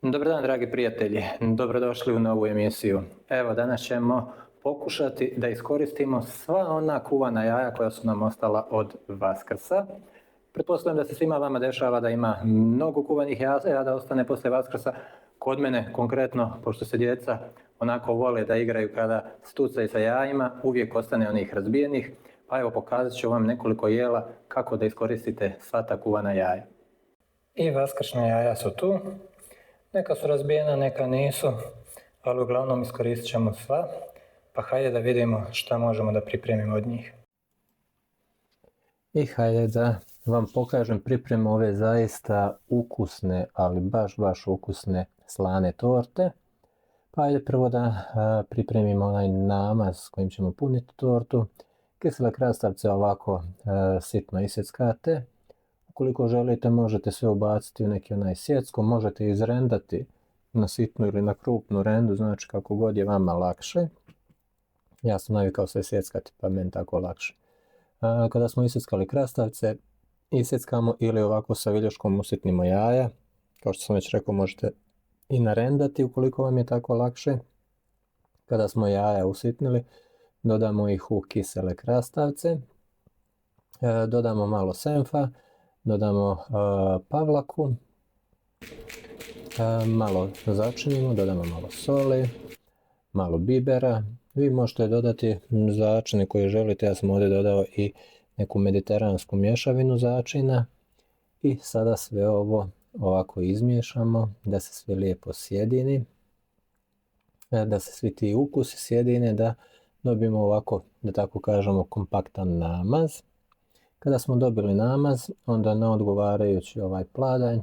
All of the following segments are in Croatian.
Dobar dan, dragi prijatelji. Dobrodošli u novu emisiju. Evo, danas ćemo pokušati da iskoristimo sva ona kuvana jaja koja su nam ostala od Vaskrsa. Pretpostavljam da se svima vama dešava da ima mnogo kuvanih jaja da ostane poslije Vaskrsa. Kod mene konkretno, pošto se djeca onako vole da igraju kada stucaju sa jajima, uvijek ostane onih razbijenih. Pa evo, pokazat ću vam nekoliko jela kako da iskoristite sva ta kuvana jaja. I vaskršnja jaja su tu. Neka su razbijena, neka nisu, ali uglavnom iskoristit ćemo sva, pa hajde da vidimo šta možemo da pripremimo od njih. I hajde da vam pokažem pripremu ove zaista ukusne, ali baš ukusne slane torte. Pa hajde prvo da pripremimo onaj namaz s kojim ćemo puniti tortu. Kisele krastavce ovako sitno isjeckate. Ukoliko želite, možete sve ubaciti u neki onaj sjecko, možete izrendati na sitnu ili na krupnu rendu, znači kako god je vama lakše. Ja sam navikao sve sjeckati, pa meni tako lakše. Kada smo isjeckali krastavce, isjeckamo ili ovako sa viljuškom usitnimo jaja. Kao što sam već rekao, možete i narendati ukoliko vam je tako lakše. Kada smo jaja usitnili, dodamo ih u kisele krastavce, dodamo malo senfa, dodamo pavlaku, malo začinimo, dodamo malo soli, malo bibera. Vi možete dodati začine koje želite, ja sam ovdje dodao i neku mediteransku mješavinu začina. I sada sve ovo ovako izmiješamo da se sve lijepo sjedini, da se svi ti ukusi sjedine, da dobijemo ovako, da tako kažemo, kompaktan namaz. Kada smo dobili namaz, onda na odgovarajući ovaj pladanj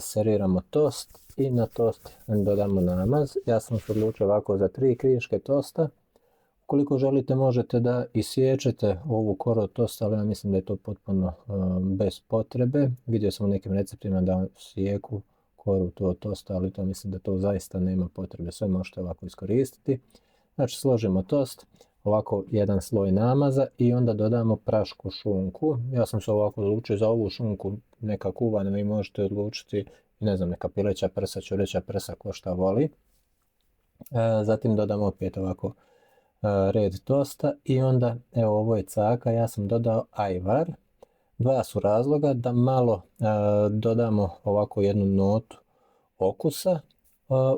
seriramo tost i na tost dodamo namaz. Ja sam se odlučio ovako za 3 kriške tosta. Ukoliko želite, možete da isječete ovu koru tosta, ali ja mislim da je to potpuno bez potrebe. Vidio sam u nekim receptima da sjeku koru tosta, ali to mislim da to zaista nema potrebe. Sve možete ovako iskoristiti. Znači složimo tost, ovako jedan sloj namaza i onda dodamo prašku šunku. Ja sam se ovako odlučio za ovu šunku, neka kuvana, vi možete odlučiti, ne znam, neka pileća prsa, ćureća prsa, ko šta voli. Zatim dodamo opet ovako red tosta i onda, evo ovo je caka, ja sam dodao ajvar. Dva su razloga, da malo dodamo ovako jednu notu okusa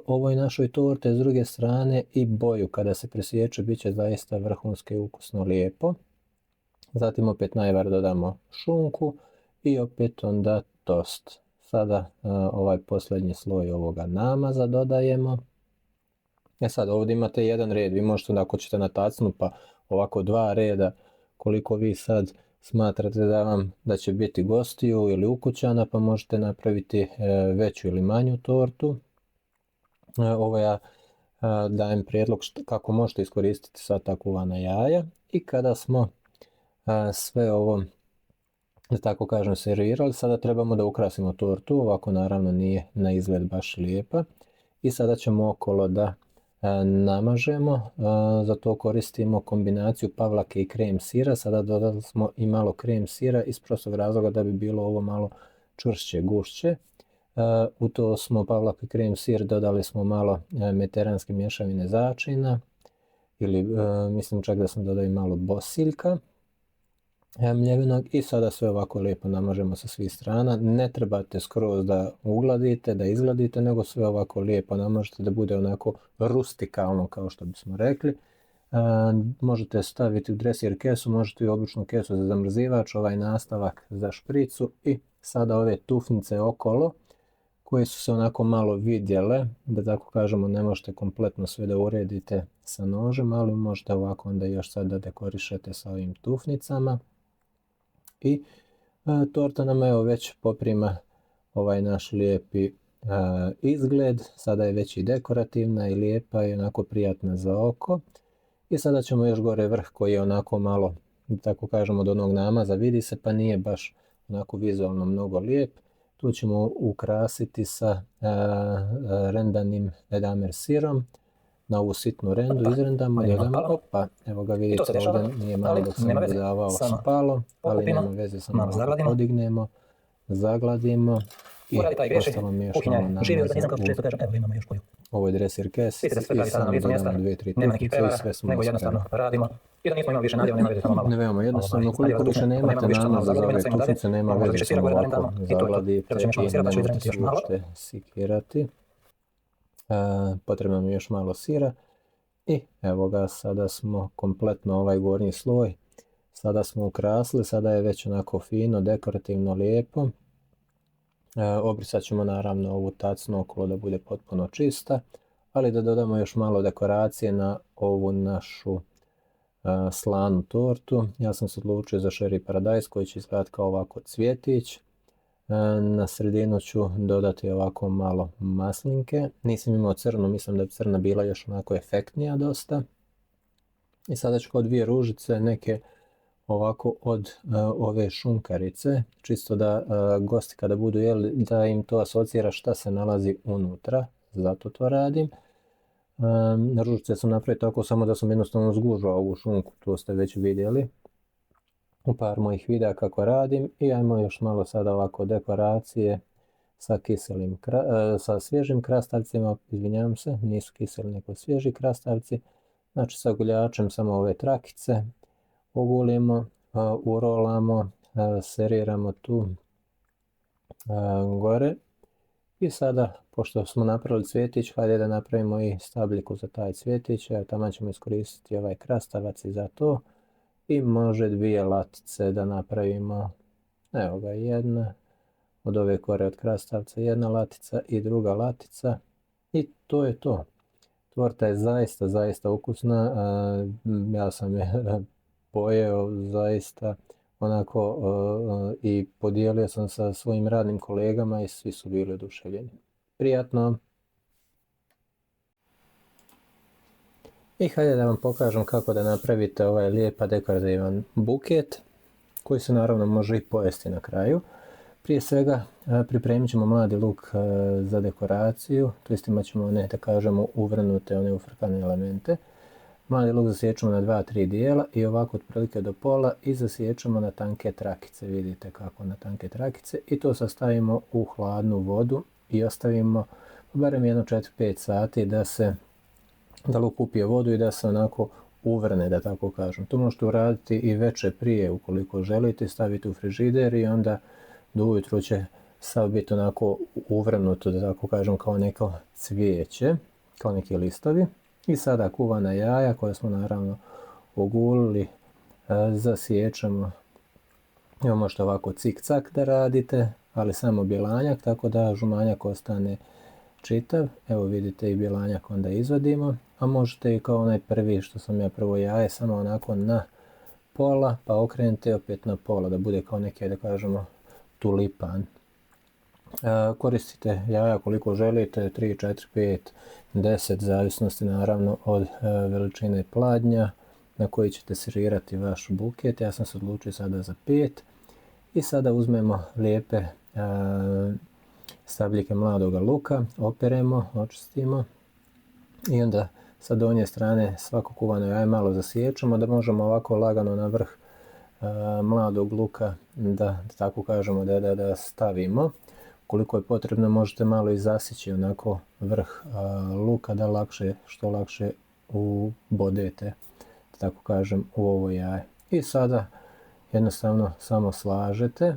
ovoj našoj torte, s druge strane i boju kada se presječe bit će zaista vrhunski ukusno lijepo. Zatim opet na ajvar dodamo šunku i opet onda tost. Sada ovaj posljednji sloj ovoga namaza dodajemo. Sad ovdje imate jedan red, vi možete ako ćete na tacnu pa ovako 2 reda, koliko vi sad smatrate da će biti gostiju ili ukućana, pa možete napraviti veću ili manju tortu. Ovo ja dajem prijedlog kako možete iskoristiti sva ta kuvana jaja. I kada smo sve ovo, da tako kažem, servirali, sada trebamo da ukrasimo tortu. Ovako naravno nije na izgled baš lijepa. I sada ćemo okolo da namažemo. Za to koristimo kombinaciju pavlake i krem sira. Sada dodali smo i malo krem sira iz prostog razloga da bi bilo ovo malo čvršće, gušće. U to smo pavlak i krem sir, dodali smo malo mediteranske mješavine začina ili mislim čak da sam dodao i malo bosiljka mljevinog i sada sve ovako lijepo namažemo sa svih strana. Ne trebate skroz da ugladite, da izgladite, nego sve ovako lijepo namažete da bude onako rustikalno kao što bismo rekli. Možete staviti u dresir kesu, možete i običnu kesu za zamrzivač, ovaj nastavak za špricu i sada ove tufnice okolo koje su se onako malo vidjele, da tako kažemo, ne možete kompletno sve da uredite sa nožem, ali možete ovako onda još sad da dekorišete sa ovim tufnicama. I torta nam evo već poprima ovaj naš lijepi izgled, sada je već i dekorativna i lijepa i onako prijatna za oko. I sada ćemo još gore vrh koji je onako malo, da tako kažemo, od onog namaza, vidi se pa nije baš onako vizualno mnogo lijep. Tu ćemo ukrasiti sa rendanim edamer sirom. Na ovu sitnu rendu izrendamo, dodamo, evo ga vidite, ovdje nije malo dok sam dodavao spalo, ali nema veze, samo podignemo, zagladimo i ostalo miješamo na ovo je dresir kesici i samo dodamo 2-3 trupnice i sve smo spremno. Ne veoma jednostavno, ukoliko više nemate namaza za ove tufnice, nema veze, samo ovako zagladite i ne možete se uopšte sikirati. Potrebno mi je još malo sira i evo ga, sada smo kompletno ovaj gornji sloj, sada smo ukrasili, sada je već onako fino, dekorativno, lijepo. Obrisat ćemo naravno ovu tacnu okolo da bude potpuno čista, ali da dodamo još malo dekoracije na ovu našu slanu tortu. Ja sam se odlučio za Cherry Paradise koji će izgledati kao ovako cvjetić. Na sredinu ću dodati ovako malo maslinke. Nisam imao crnu, mislim da bi crna bila još onako efektnija dosta. I sada ću kao 2 ružice neke ovako od ove šunkarice, čisto da gosti kada budu jeli da im to asocira šta se nalazi unutra, zato to radim. Ružice sam napravio tako samo da sam jednostavno zgužao ovu šunku, to ste već vidjeli u par mojih videa kako radim. I ajmo još malo sada ovako dekoracije sa svježim krastavcima, izvinjavam se, nisu kiseli nego svježi krastavci. Znači sa guljačem samo ove trakice ogulimo, urolamo, seriramo tu gore. I sada, pošto smo napravili cvjetić, hajde da napravimo i stabljiku za taj cvjetić. Tamo ćemo iskoristiti ovaj krastavac i za to. I može 2 latice da napravimo. Evo ga, jedna od ove kore od krastavca, 1 latica i 2 latica. I to je to. Torta je zaista ukusna. Ja sam je pojeo zaista onako i podijelio sam sa svojim radnim kolegama i svi su bili oduševljeni. Prijatno! I hajde da vam pokažem kako da napravite ovaj lijepa dekorativan buket koji se naravno može i pojesti na kraju. Prije svega pripremit ćemo mladi luk za dekoraciju, to jest imat ćemo one, da kažemo, uvrnute, one ufrkane elemente. Mladi luk zasiječemo na 2-3 dijela i ovako otprilike do pola i zasiječemo na tanke trakice, vidite kako na tanke trakice, i to sastavimo u hladnu vodu i ostavimo barem jedno 4-5 sati da luk upije vodu i da se onako uvrne, da tako kažem. To možete uraditi i večer prije ukoliko želite, stavite u frižider i onda do ujutro će sav biti onako uvrnuto, da tako kažem, kao neko cvijeće, kao neki listovi. I sada kuvana jaja koja smo naravno ogulili zasiječemo. Evo, možete ovako cik-cak da radite, ali samo bjelanjak, tako da žumanjak ostane čitav. Evo vidite, i bjelanjak onda izvadimo, a možete i kao onaj prvi što sam ja prvo jaje samo onako na pola, pa okrenete opet na pola, da bude kao neki, da kažemo, tulipan. Koristite jaja koliko želite, 3, 4, 5, 10, zavisnosti naravno od veličine pladnja na koji ćete servirati vaš buket. Ja sam se odlučio sada za 5. I sada uzmemo lijepe stabljike mladoga luka, operemo, očistimo i onda sa donje strane svako kuvano jaje malo zasiječemo da možemo ovako lagano na vrh mladog luka da tako kažemo da stavimo. Koliko je potrebno možete malo i zasjeći onako vrh luka da što lakše ubodete, da tako kažem, u ovo jaje. I sada jednostavno samo slažete.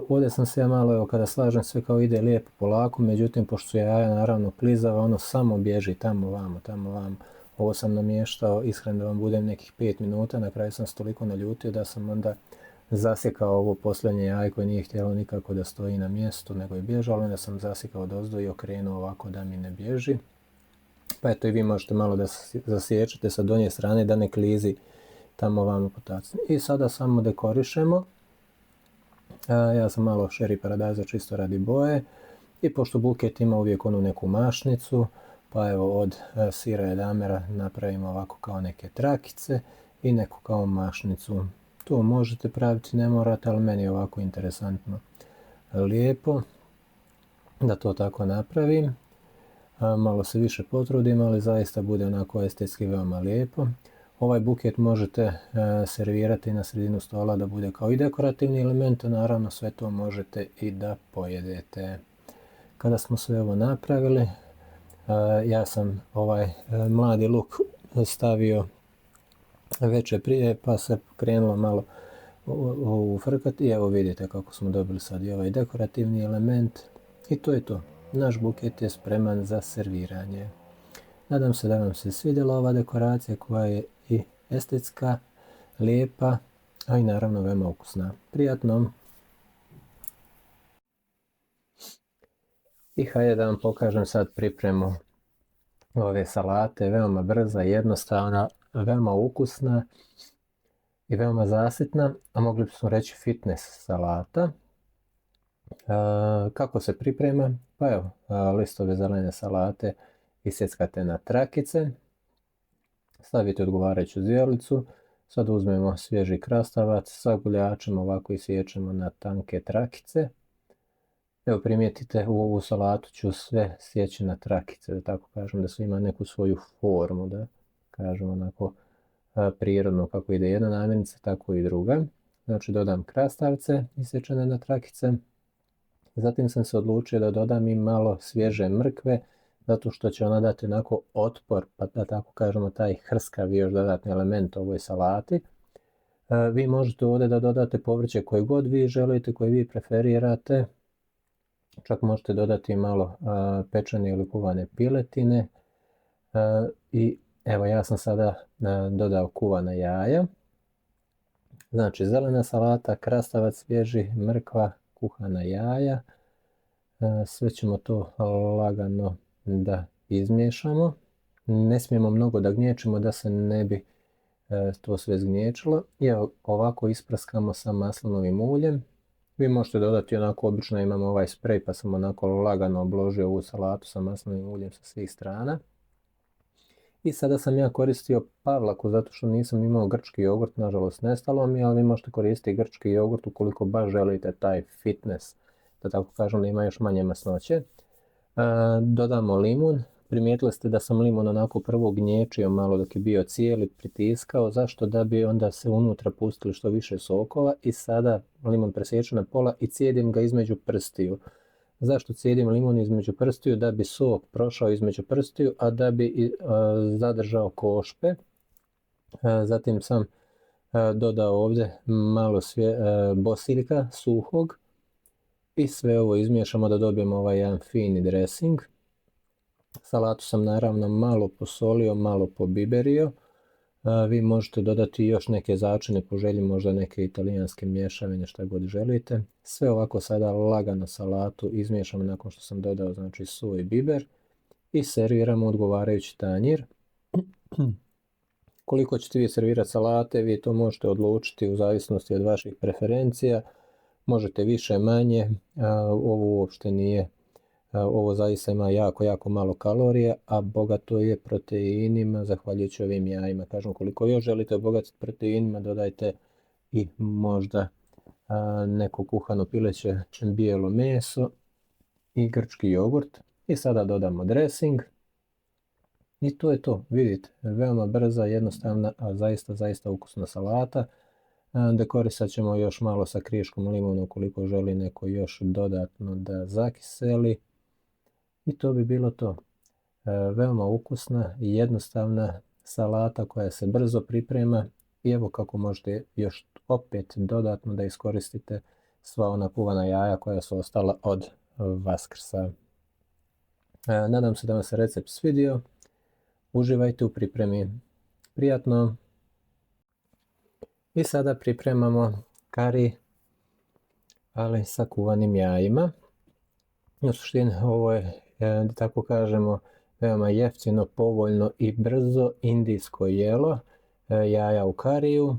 Ovdje sam se ja malo, evo, kada slažem sve kao ide lijepo polako, međutim pošto su jaja naravno klizava, ono samo bježi tamo vamo. Ovo sam namještao, iskreno da vam budem, nekih 5 minuta, na kraju sam se toliko naljutio da sam onda zasjekao ovo posljednje jaje koje nije htjelo nikako da stoji na mjestu, nego je bježalo, onda sam zasjekao odozdo i okrenuo ovako da mi ne bježi. Pa eto, i vi možete malo da zasiječete sa donje strane da ne klizi tamo vamo po tacni. I sada samo dekorišemo. Ja sam malo Cherry Paradise čisto radi boje i pošto buket ima uvijek onu neku mašnicu, pa evo od sira edamera napravimo ovako kao neke trakice i neku kao mašnicu. To možete praviti, ne morate, ali meni je ovako interesantno, lijepo da to tako napravim. Malo se više potrudim, ali zaista bude onako estetski veoma lijepo. Ovaj buket možete servirati na sredinu stola da bude kao i dekorativni element, a naravno sve to možete i da pojedete. Kada smo sve ovo napravili, ja sam ovaj mladi luk stavio veče prije, pa se krenulo malo ufrkati i evo vidite kako smo dobili sad i ovaj dekorativni element i to je to. Naš buket je spreman za serviranje. Nadam se da vam se svidjela ova dekoracija koja je i estetska, lijepa, a i naravno veoma ukusna. Prijatno! I hajde da vam pokažem sad pripremu ove salate, veoma brza, jednostavna, veoma ukusna i veoma zasitna, a mogli bismo reći fitness salata. Kako se priprema? Pa evo, listove zelene salate isjeckate na trakice, stavite odgovarajuću zjelicu, sad uzmemo svježi krastavac sa guljačem, ovako isječemo na tanke trakice. Evo primijetite, u ovu salatu ću sve sjeći na trakice, da tako kažem, da sve ima neku svoju formu, da kažem onako prirodno kako ide jedna namirnica, tako i druga. Znači dodam krastavce isječene na trakice, zatim sam se odlučio da dodam i malo svježe mrkve, zato što će ona dati onako otpor, pa da tako kažemo taj hrskavi još dodatni element ovoj salati. Vi možete ovdje da dodate povrće koje god vi želite, koje vi preferirate. Čak možete dodati malo pečene ili kuvane piletine. I evo ja sam sada dodao kuvana jaja. Znači zelena salata, krastavac svježi, mrkva, kuhana jaja. Sve ćemo to lagano da izmiješamo. Ne smijemo mnogo da gnječimo da se ne bi to sve zgnječilo. I evo ovako ispraskamo sa maslinovim uljem. Vi možete dodati onako, obično imamo ovaj sprej pa sam onako lagano obložio ovu salatu sa maslinovim uljem sa svih strana. I sada sam ja koristio pavlaku zato što nisam imao grčki jogurt, nažalost nestalo mi, ali vi možete koristiti grčki jogurt ukoliko baš želite taj fitness, da tako kažem, da ima još manje masnoće. Dodamo limun. Primijetili ste da sam limun onako prvo gnječio malo dok je bio cijeli, pritiskao. Zašto? Da bi onda se unutra pustili što više sokova i sada limun presječem na pola i cijedim ga između prstiju. Zašto cijedim limun između prstiju? Da bi sok prošao između prstiju, a da bi zadržao košpe. Zatim sam dodao ovdje malo bosiljka suhog i sve ovo izmiješamo da dobijemo ovaj jedan fini dressing. Salatu sam naravno malo posolio, malo pobiberio. Vi možete dodati još neke začine po želji, možda neke italijanske mješavine, šta god želite. Sve ovako sada lagano salatu izmiješamo nakon što sam dodao znači so i biber i serviramo odgovarajući tanjir. Koliko ćete vi servirati salate, vi to možete odlučiti u zavisnosti od vaših preferencija. Možete više, manje, ovo uopšte nije. Ovo zaista ima jako malo kalorija, a bogato je proteinima zahvaljujući ovim jajima. Kažem, koliko još želite obogatiti proteinima, dodajte i možda neko kuhano pileće bijelo meso i grčki jogurt. I sada dodamo dressing. I to je to, vidite, veoma brza, jednostavna, a zaista ukusna salata. Dekorisat ćemo još malo sa kriškom limuna ukoliko želi neko još dodatno da zakiseli. I to bi bilo to. Veoma ukusna i jednostavna salata koja se brzo priprema i evo kako možete još opet dodatno da iskoristite sva ona kuvana jaja koja su ostala od Vaskrsa. Nadam se da vam se recept svidio. Uživajte u pripremi. Prijatno! I sada pripremamo kari, ali sa kuvanim jajima. U suštini ovo je, da tako kažemo, veoma jeftino, povoljno i brzo indijsko jelo, jaja u kariju.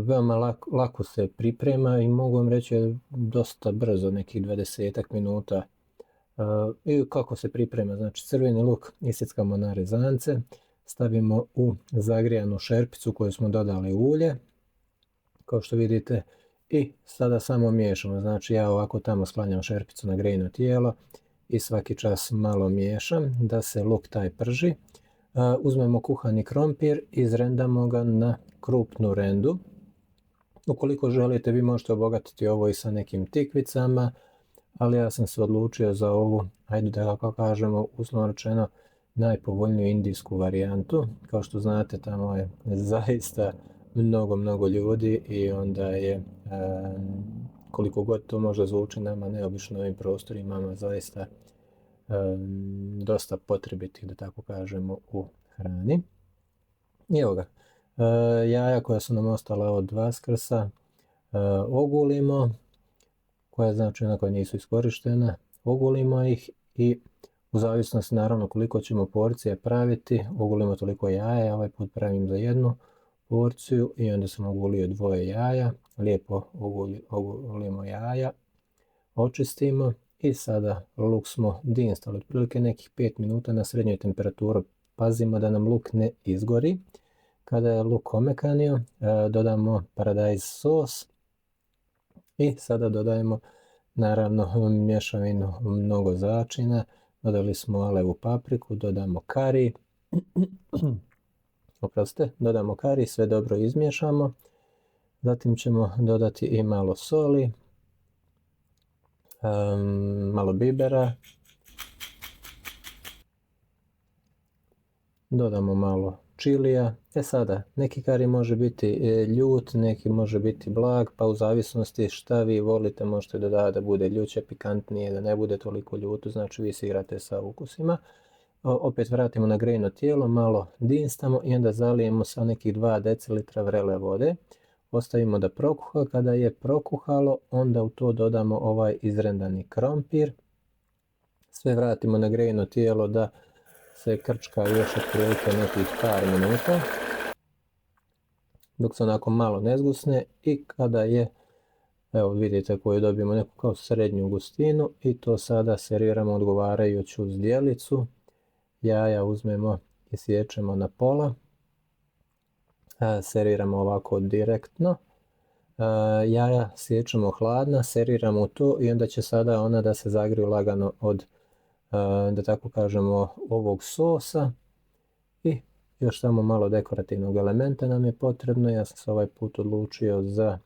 Veoma lako se priprema i mogu vam reći dosta brzo, nekih 20 minuta. I kako se priprema, znači crveni luk isjeckamo na rezance, stavimo u zagrijanu šerpicu koju smo dodali ulje, kao što vidite, i sada samo miješamo. Znači ja ovako tamo sklanjam šerpicu na grejno tijelo i svaki čas malo miješam da se luk taj prži. Uzmemo kuhani krompir, izrendamo ga na krupnu rendu. Ukoliko želite, vi možete obogatiti ovo i sa nekim tikvicama, ali ja sam se odlučio za ovu, ajde da kako kažemo, uslovno rečeno, najpovoljniju indijsku varijantu. Kao što znate, tamo je zaista mnogo ljudi i onda je, koliko god to možda zvuči nama neobično ovim prostorima, zaista dosta potrebitih, da tako kažemo, u hrani. I evo ga, jaja koja su nam ostala od Vaskrsa ogulimo, koja znači ona koja nisu iskorištena, ogulimo ih i u zavisnosti naravno koliko ćemo porcije praviti, ogulimo toliko jaja. Ja ovaj put pravim za jednu porciju i onda sam ogulio 2 jaja, lijepo ogulimo jaja, očistimo i sada luk smo dinstali otprilike nekih 5 minuta na srednjoj temperaturi. Pazimo da nam luk ne izgori. Kada je luk omekanio, dodamo paradajz sos i sada dodajemo naravno mješavinu mnogo začina. Dodali smo alevu papriku, dodamo kari, dodamo kari, sve dobro izmiješamo. Zatim ćemo dodati i malo soli, malo bibera, dodamo malo čilija. Sada, neki kari može biti ljut, neki može biti blag, pa u zavisnosti šta vi volite možete dodati da bude ljuće, pikantnije, da ne bude toliko ljuto, znači vi se igrate sa ukusima. Opet vratimo na grejno tijelo, malo dinstamo i onda zalijemo sa nekih 2 decilitra vrele vode. Ostavimo da prokuha, kada je prokuhalo, onda u to dodamo ovaj izrendani krompir. Sve vratimo na grejno tijelo da se krčka još otprilike nekih par minuta, dok se onako malo ne zgusne i kada je, evo vidite koju dobijemo neku kao srednju gustinu i to sada serviramo odgovarajuću zdjelicu. Jaja uzmemo i siječemo na pola, serviramo ovako direktno. Jaja siječemo hladna, serviramo to i onda će sada ona da se zagriju lagano od, da tako kažemo, ovog sosa i još samo malo dekorativnog elementa nam je potrebno. Ja sam se ovaj put odlučio za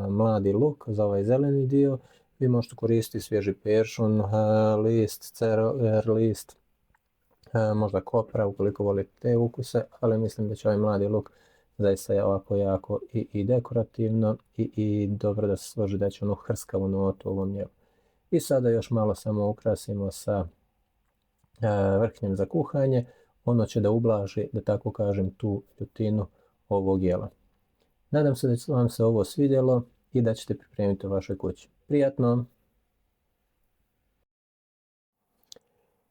mladi luk, za ovaj zeleni dio. Vi možete koristiti svježi peršun list, celer list, možda kopra ukoliko volite te ukuse, ali mislim da će ovaj mladi luk zaista je ovako jako i dekorativno i dobro da se složi da će ono hrskavu notu ovom jelu. I sada još malo samo ukrasimo sa vrhnjem za kuhanje, ono će da ublaži, da tako kažem, tu ljutinu ovog jela. Nadam se da će vam se ovo svidjelo i da ćete pripremiti u vašoj kući. Prijatno!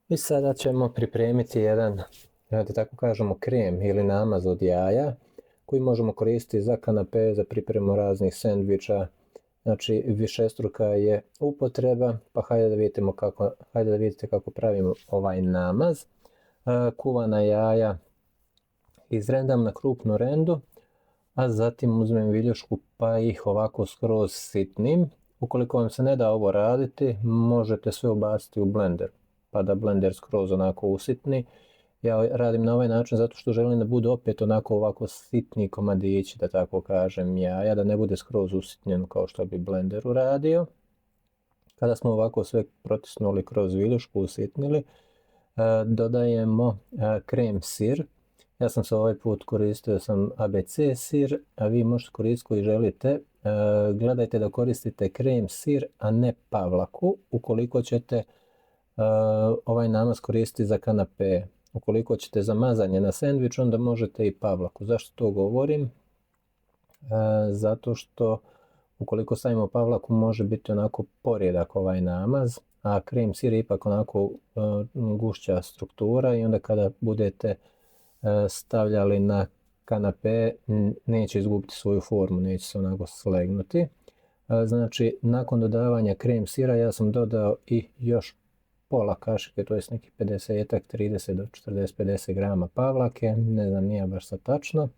I sada ćemo pripremiti jedan, da tako kažemo, krem ili namaz od jaja koji možemo koristiti za kanape, za pripremu raznih sendviča. Znači višestruka je upotreba, pa hajde da vidite kako pravimo ovaj namaz. Kuvana jaja izrendam na krupnu rendu, a zatim uzmem viljušku pa ih ovako skroz sitnim. Ukoliko vam se ne da ovo raditi, možete sve ubaciti u blender, pa da blender skroz onako usitni. Ja radim na ovaj način zato što želim da budu opet onako ovako sitni komadići, da tako kažem, jaja, da ne bude skroz usitnjen kao što bi blender uradio. Kada smo ovako sve protisnuli kroz viljušku, usitnili, dodajemo krem sir. Ja sam se ovaj put koristio sam ABC sir, a vi možete koristiti koji želite. Gledajte da koristite krem sir, a ne pavlaku, ukoliko ćete ovaj namaz koristiti za kanape. Ukoliko ćete za mazanje na sendvič, onda možete i pavlaku. Zašto to govorim? Zato što ukoliko stavimo pavlaku može biti onako porjedak ovaj namaz, a krem sir je ipak onako gušća struktura i onda kada budete stavljali na kanape neće izgubiti svoju formu, neće se onako slegnuti. Znači nakon dodavanja krem sira ja sam dodao i još pola kašike, to je nekih 50, 30 do 40-50 grama pavlake, ne znam nije baš sad tačno.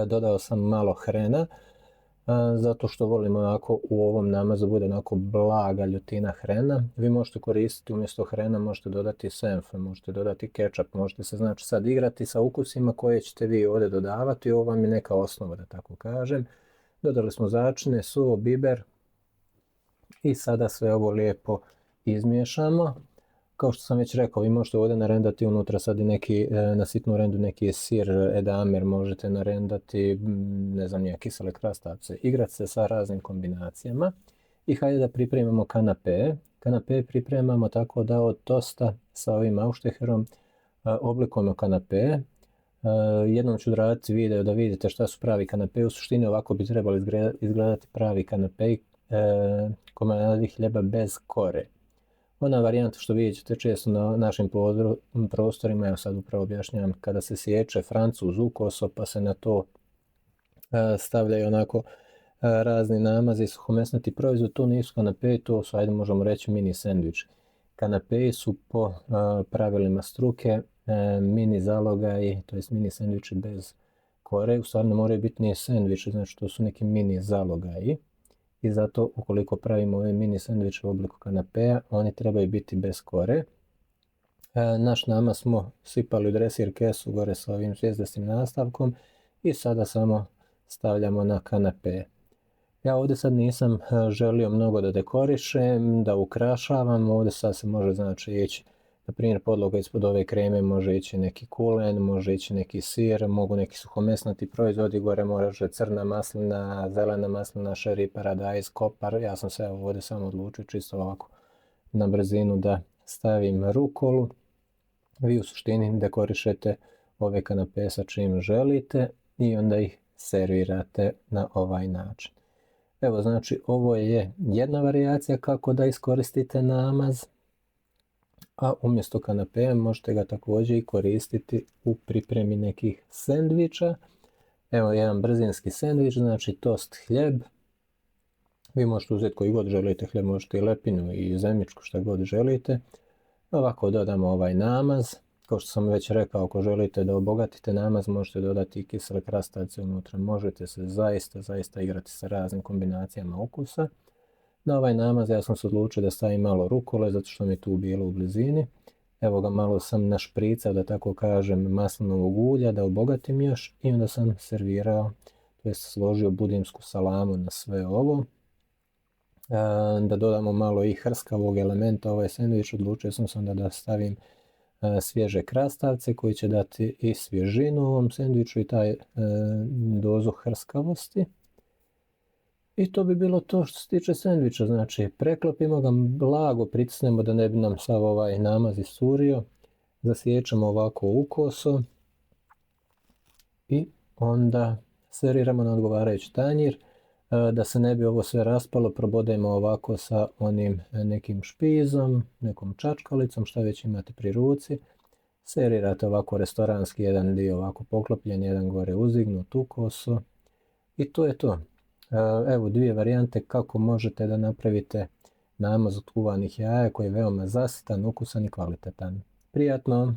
Dodao sam malo hrena, zato što volimo onako u ovom namazu bude onako blaga ljutina hrena. Vi možete koristiti umjesto hrena, možete dodati senf, možete dodati kečap, možete se znači sad igrati sa ukusima koje ćete vi ovdje dodavati. Ovo vam je neka osnova, da tako kažem. Dodali smo začine, suvo, biber i sada sve ovo lijepo izmiješamo. Kao što sam već rekao, vi možete ovdje narendati unutra sad i neki, na sitnu rendu neki sir edamer, možete narendati, ne znam, nije kisele krastavce. Igrati se sa raznim kombinacijama. I hajde da pripremimo kanape. Kanape pripremamo tako da od tosta sa ovim aušteherom oblikujemo kanape. Jednom ću raditi video da vidite šta su pravi kanape. U suštini ovako bi trebali izgledati pravi kanape, komadi hljeba bez kore. Ona varijanta što vidjet ćete često na našim prostorima, ja sad upravo objašnjavam, kada se sječe francuz ukoso pa se na to stavljaju onako razni namazi i suhomesnati proizvod, to nisu kanape, to su, ajde možemo reći, mini sendvič. Kanape su po pravilima struke mini zalogaji, to jest mini sendviči bez kore, u stvari ne moraju biti ni sendviči, znači to su neki mini zalogaji. I zato ukoliko pravimo ove mini sendviče u obliku kanapea, oni trebaju biti bez kore. Naš namaz smo sipali u dresir kesu gore sa ovim zvijezdastim nastavkom i sada samo stavljamo na kanape. Ja ovdje sad nisam želio mnogo da dekorišem, da ukrašavam, ovdje sad se može znači ići, na primjer podloga ispod ove kreme može ići neki kulen, može ići neki sir, mogu neki suhomesnati proizvodi, gore može crna maslina, zelena maslina, šeri, paradajz, kopar. Ja sam se ovdje samo odlučio čisto ovako na brzinu da stavim rukolu. Vi u suštini dekorišete ove kanape sa čim želite i onda ih servirate na ovaj način. Evo, znači ovo je jedna varijacija kako da iskoristite namaz, a umjesto kanapea možete ga također i koristiti u pripremi nekih sendviča. Evo jedan brzinski sendvič, znači tost hljeb. Vi možete uzeti koji god želite hljeb, možete i lepinu i zemičku, šta god želite. Ovako dodamo ovaj namaz. Kao što sam već rekao, ako želite da obogatite namaz, možete dodati i kisele krastavce unutra. Možete se zaista igrati sa raznim kombinacijama ukusa. Na ovaj namaz ja sam se odlučio da stavim malo rukole, zato što mi je tu bilo u blizini. Evo ga, malo sam našpricao, da tako kažem, maslinovog ulja, da obogatim još, i onda sam servirao, to jest složio budimsku salamu na sve ovo. Da dodamo malo i hrskavog elementa ovaj sendvič, odlučio sam se onda da stavim svježe krastavce koji će dati i svježinu ovom sendviču i taj dozu hrskavosti. I to bi bilo to što se tiče sendviča, znači preklopimo ga, blago pritisnemo da ne bi nam sav ovaj namaz iscurio, zasiječemo ovako ukoso i onda serviramo na odgovarajući tanjir. Da se ne bi ovo sve raspalo, probodajmo ovako sa onim nekim špizom, nekom čačkalicom, šta već imate pri ruci. Servirate ovako restoranski, jedan dio ovako poklopljen, jedan gore uzignut ukoso i to je to. Evo dvije varijante kako možete da napravite namaz od kuvanih jaja koji je veoma zasitan, ukusan i kvalitetan. Prijatno!